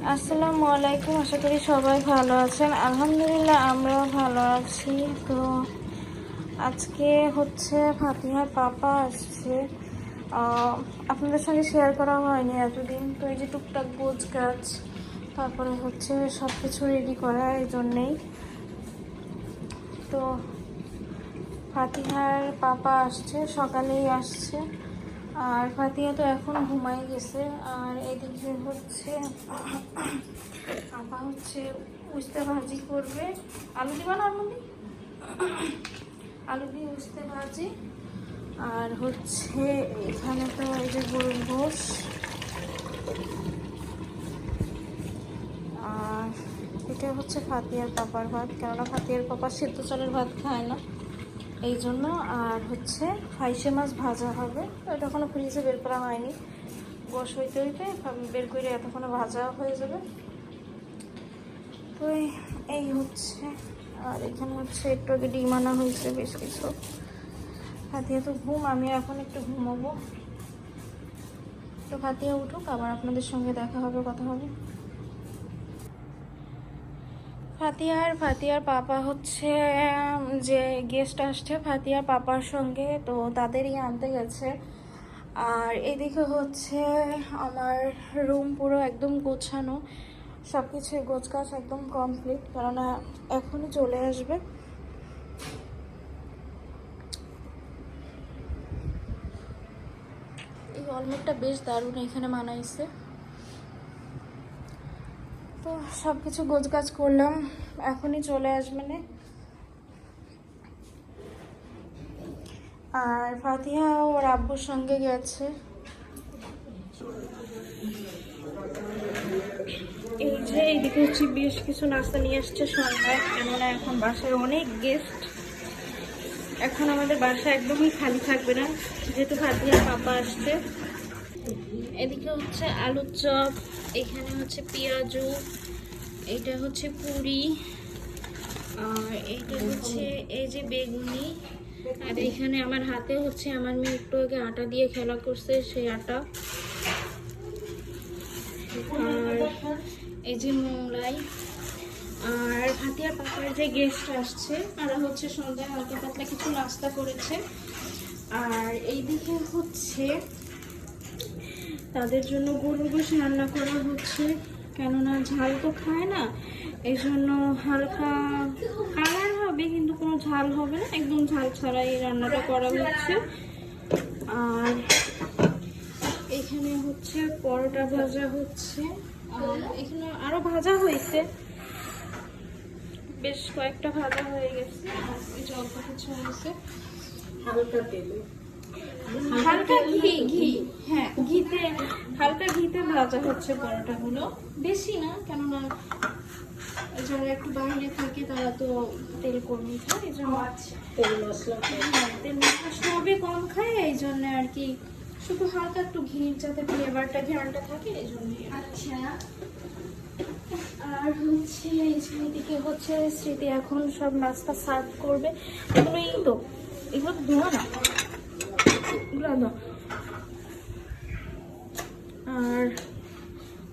আসসালামু আলাইকুম, আশা করি সবাই ভালো আছেন। আলহামদুলিল্লাহ আমরাও ভালো আছি। তো আজকে হচ্ছে ফাতিহার পাপা আসছে। আপনাদের সঙ্গে শেয়ার করা হয়নি এতদিন। তো এই যে টুকটাক গোছ গাছ, তারপরে হচ্ছে সব কিছু রেডি করা, এই জন্যেই। তো ফাতিহার পাপা আসছে, সকালেই আসছে। আর ফাতিহা তো এখন ঘুমাই গেছে। আর এদিকে হচ্ছে আপা হচ্ছে উস্তে ভাজি করবে। আলু দিবা না আলু দিয়ে উস্তে ভাজি। আর হচ্ছে এখানে তো এই যে গরুর গোশ। আর এটা হচ্ছে ফাতিহার পাপার ভাত, কেননা ফাতিহার পাপা সেদ্ধ চালের ভাত খায় না, এই জন্য। আর হচ্ছে ফাইসে মাছ ভাজা হবে। এটা এখনো ফ্রিজে বের করা হয়নি, গোশ হইতে হইতে বের করে এতক্ষণে ভাজা হয়ে যাবে। তো এই হচ্ছে। আর এখানে হচ্ছে একটু আগে ডিম আনা হয়েছে বেশ কিছু। ফাতিহা তো ঘুম, আমি এখন একটু ঘুমাবো। তো ফাতিহা উঠুক, আবার আপনাদের সঙ্গে দেখা হবে, কথা হবে। ফাতিহার পাপা হচ্ছে যে গেস্ট আসছে ফাতিহার পাপার সঙ্গে, তো তাদেরই আনতে গেছে। আর এদিকে হচ্ছে আমার রুম পুরো একদম গোছানো, সব কিছু গোছগাছ একদম কমপ্লিট, কেননা এখনই চলে আসবে। এই অলমেটটা বেশ দারুণ এখানে মানাইছে। তো সব কিছু গোছগাছ করলাম, এখনই চলে আসবে না। আর ফাতিহা ওর আব্বুর সঙ্গে গেছে। এই যে এইদিকে হচ্ছে বেশ কিছু নাস্তা নিয়ে আসছে সন্ধ্যায়, কেননা এখন বাসায় অনেক গেস্ট। এখন আমাদের বাসা একদমই খালি থাকবে না, যেহেতু ফাতিহার পাপা আসছে। এদিকে হচ্ছে আলুর চপ, এখানে হচ্ছে পেঁয়াজু, এইটা হচ্ছে পুরি, আর এইটা হচ্ছে এই যে বেগুনি। আর এখানে আমার হাতে হচ্ছে আমার মেয়ে একটু আগে আটা দিয়ে খেলা করছে, সেই আটা। আর এই যে মোলাই। আর ফাতিহার পাপার যে গেস্ট আসছে তারা হচ্ছে সন্ধ্যায় হালকা পাতলা কিছু নাস্তা করেছে। আর এইদিকে হচ্ছে তাদের জন্য গরুর গোশ রান্না করা হচ্ছে, কেননা ঝাল তো খায় না, এই জন্য হালকা কালার হবে কিন্তু কোনো ঝাল হবে না, একদম ঝাল ছাড়াই রান্নাটা করা হচ্ছে। আর এখানে হচ্ছে পরোটা ভাজা হচ্ছে, আর এখানে আরো ভাজা হয়েছে, বেশ কয়েকটা ভাজা হয়ে গেছে। আর এই যে অল্প কিছু হয়েছে, হালকা ঘি, হ্যাঁ হালকা ঘিতে ভাজা হচ্ছে পরোটাগুলো, বেশি না, কেননা যারা একটু বাইরে থাকে তারা তো তেল কমই খায়, এই জন্য তেল মশলা সবই কম খায়, এই জন্য আর কি শুধু হালকা একটু ঘি, যাতে ফ্লেভারটা ঘ্রাণটা থাকে, এই জন্য। আচ্ছা। আর হচ্ছে এইদিকে হচ্ছে স্মৃতি এখন সব নাস্তা সার্ভ করবে। এগুলো এগুলো তো ধোয়া না, এগুলো দাও। আর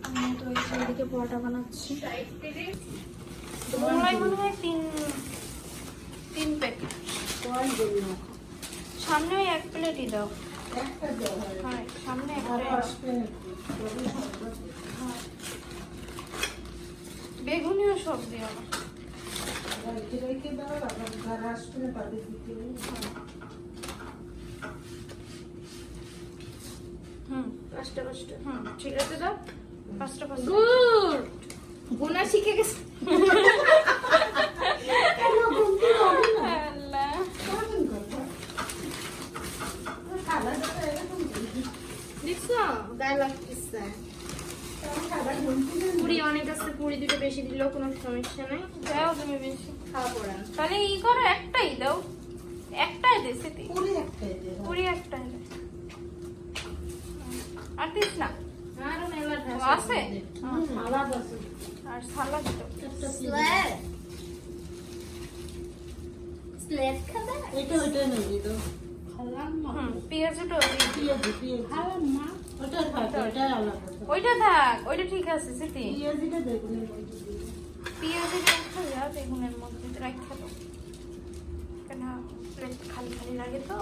আমি তো এইদিকে পরোটা বানাচ্ছি। মোলাই মনে হয় তিন প্যাকেট। সামনে ওই এক প্লেটই দাও। হ্যাঁ, সামনে বেগুনিও সব দিও না। পাঁচটা ঠিক আছে, দাও পাঁচটা। গুড, গোনা শিখে গেছে। পুরি অনেক আছে, পুরি দুটো বেশি দিলেও কোনো সমস্যা নাই। দাও তুমি বেশি খাওয়া পড়ান, তাহলে করো একটাই দাও, একটাই দে সেটি, পুরি একটাই দে, আর দিস না। আছে আর সালাদ পেঁয়াজটা ওইটা থাক, ওইটা ঠিক আছে স্মৃতি। পেঁয়াজের রাখা যা, বেগুনের মধ্যে রাখা তো কেন প্লেট খালি খালি লাগে তো।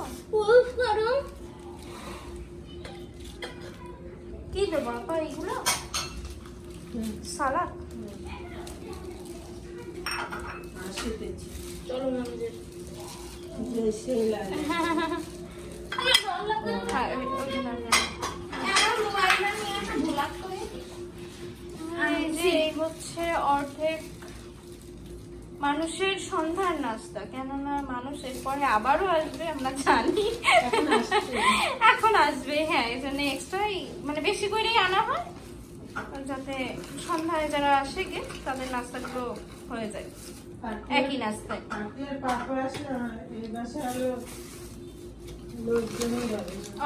কি দেবো আপা এইগুলো? সালাদ? চলো আমাদের এই হচ্ছে অর্ধেক মানুষের সন্ধ্যার নাস্তা, কেননা মানুষ এরপরে আবারও আসবে আমরা জানি, এখন আসবে। হ্যাঁ, এই জন্য এক্সট্রাই মানে বেশি করেই আনা হয়, যাতে সন্ধ্যায় যারা আসে গে তাদের নাস্তাগুলো হয়ে যায় একই নাস্তায়।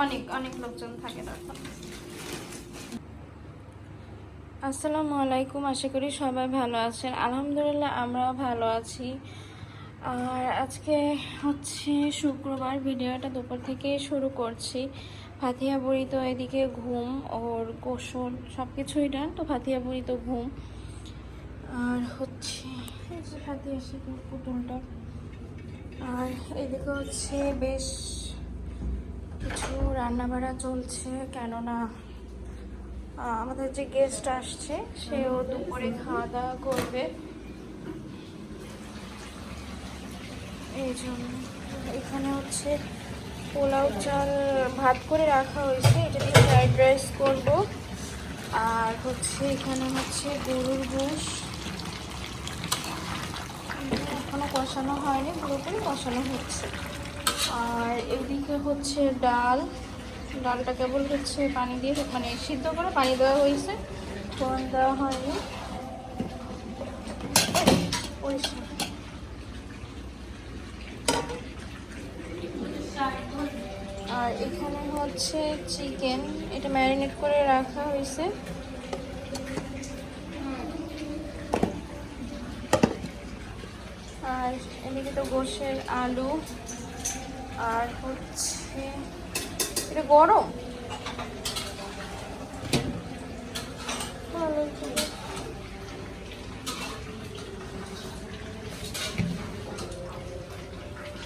অনেক অনেক লোকজন থাকে তখন। আসসালামু আলাইকুম, আশা করি সবাই ভালো আছেন। আলহামদুলিল্লাহ আমরাও ভালো আছি। আর আজকে হচ্ছে শুক্রবার, ভিডিওটা দুপুর থেকে শুরু করছি। ফাতিহা বুড়ি তো এদিকে ঘুম, ওর গোসল সব কিছুই ডান, তো ফাতিহা বুড়ি তো ঘুম। আর হচ্ছে এই যে ফাতিহা শিখুর পুতুলটা। আর এদিকে হচ্ছে বেশ কিছু রান্নাবাড়া চলছে, কেননা আমাদের যে গেস্ট আসছে সেও দুপুরে খাওয়া দাওয়া করবে, এই জন্য। এখানে হচ্ছে পোলাও চাল ভাত করে রাখা হয়েছে, এটা দিয়ে ফ্রাইড রাইস করব। আর হচ্ছে এখানে হচ্ছে গরুর গোশ, এখনো কষানো হয়নি, পুরোপুরি কষানো হচ্ছে। আর এদিকে হচ্ছে ডালটা কেবল হচ্ছে পানি দিয়ে মানে সিদ্ধ করে পানি দেওয়া হয়েছে, ফোড়ন দেওয়া হয়নি। আর এখানে হচ্ছে চিকেন, এটা ম্যারিনেট করে রাখা হয়েছে। আর এদিকে তো গোশের আলু, আর হচ্ছে এটা গরম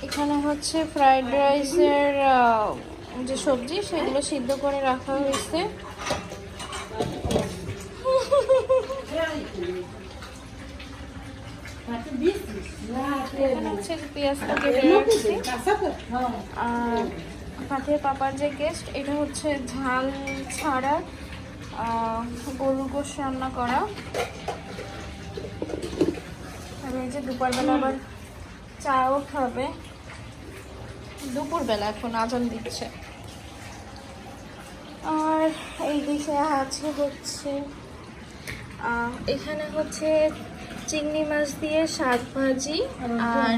এখানে হচ্ছে ফ্রাইড রাইসের যে সবজি সেগুলো সিদ্ধ করে রাখা হয়েছে। পেঁয়াজটা কেটে রাখছি। আর ফাতিহা পাপার যে গেস্ট, এটা হচ্ছে ঝাল ছাড়া গরুর গোশ রান্না করা। আর এই যে দুপুরবেলা আবার চাও খাবে, দুপুরবেলা এখন আজান দিচ্ছে। আর এই দিকে আছে হচ্ছে এখানে হচ্ছে চিংড়ি মাছ দিয়ে শাক ভাজি। আর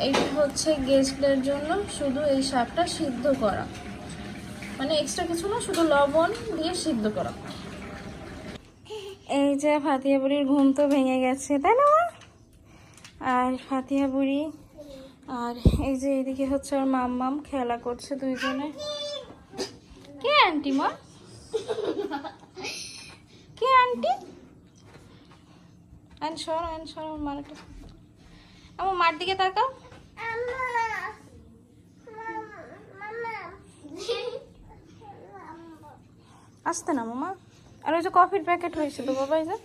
এইটা হচ্ছে গেস্টদের জন্য শুধু এই শাকটা সিদ্ধ করা, মানে এক্সট্রা কিছু না, শুধু লবণ দিয়ে সিদ্ধ করা। এই যে ফাতিহা বুড়ির ঘুম তো ভেঙে গেছে, তাই না? আর ফাতিহা বুড়ি আর এই যে এদিকে হচ্ছে ওর মাম্মাম খেলা করছে দুইজনে। কে আন্টি? মা কে আন্টি? আমার মার দিকে তাকাও। আসতে না মামা। আর ওই যে কফির প্যাকেট হয়েছে তো বাবা, এই যে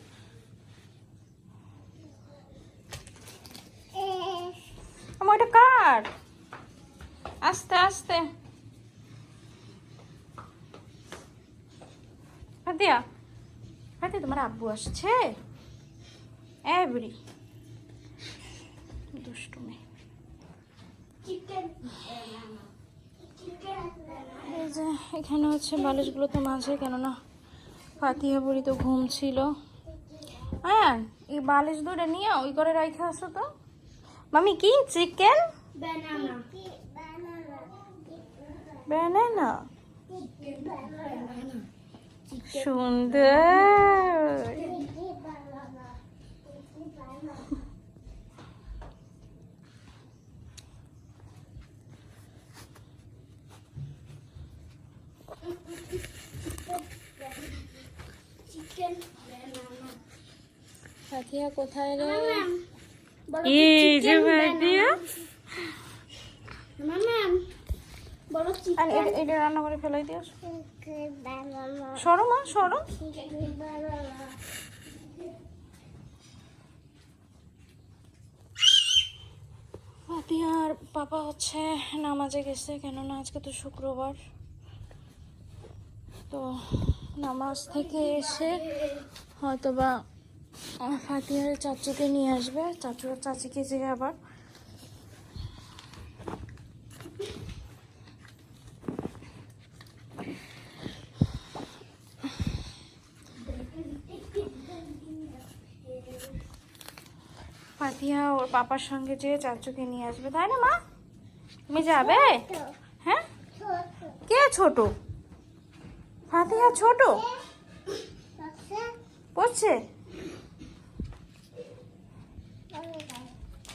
আমার ওইটা কার? আস্তে আস্তে। ফাতিহা তোমার আব্বু আসছে। এভরি দুষ্টু মেয়ে। এই যে এখানে হচ্ছে বালিশগুলো তো মাঝে, কেননা ফাতিহা বুড়ি তো ঘুম ছিল। হ্যাঁ, এই বালিশ দুটো নিয়ে ওই করে রাখা আসো তো। মামি কি চিকেন? ব্যানানা। সুন্দর। ফাতিহা কোথায় রে? বড় এই যে চিকেন ফাতিহা, মামা বড় আর চিকেন এটা রান্না করে ফেলাই দিও। বানানো সরো মা, সরো। ফাতিহার পাপা হচ্ছে নামাজে গেছে, কেননা আজকে তো শুক্রবার। তো নামাজ থেকে এসে হয়তোবা ফাতিহার চাচুকে নিয়ে আসবে, চাচু আর চাচিকে যে আবার ফাতিহা ওর পাপার সঙ্গে যেয়ে চাচুকে নিয়ে আসবে, তাই না মা? তুমি যাবে? হ্যাঁ, কে ছোট? ফাতিহা ছোট পড়ছে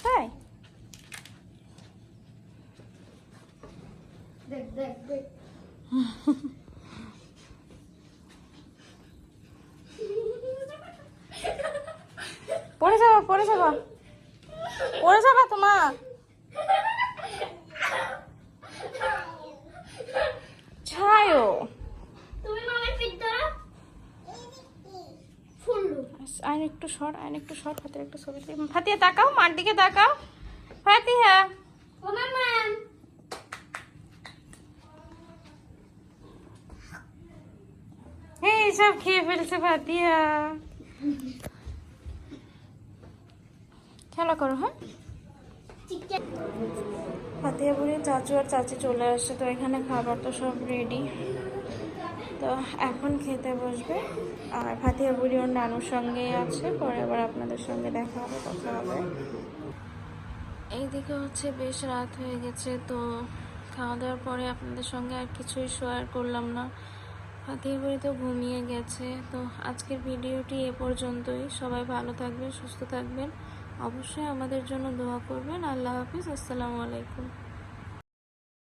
তাই? দেখ দেখ দেখ পড়ে যাবা, পড়ে যাবা, পড়ে যাবা তোমা। ছায়ো তুমি মামার পিঠ ধরো ফুললু আইন একটু সর, আইন একটু সর, হাতের একটু ছবি তুলি। ফাতিহা তাকাও, মার দিকে তাকাও। ফাতিহা, ও মামা এই সব খেয়ে ফেলছে ফাতিহা। খেলা করো, হ্যাঁ। চিকেন ফাতিহা বুড়ি চাচু আর চাচি চলে আসছে, তো এখানে খাবার তো সব রেডি, তো এখন খেতে বসবে। আর ফাতিহা বুড়ি ওর নানুর সঙ্গেই আছে, পরে আবার আপনাদের সঙ্গে দেখা হবে, কথা হবে। এইদিকে হচ্ছে বেশ রাত হয়ে গেছে, তো খাওয়া দাওয়ার পরে আপনাদের সঙ্গে আর কিছুই শেয়ার করলাম না। ফাতিহা বুড়ি তো ঘুমিয়ে গেছে। তো আজকের ভিডিওটি এ পর্যন্তই। সবাই ভালো থাকবেন, সুস্থ থাকবেন, অবশ্যই আমাদের জন্য দোয়া করবেন। আল্লাহ হাফিজ, আসসালামু আলাইকুম।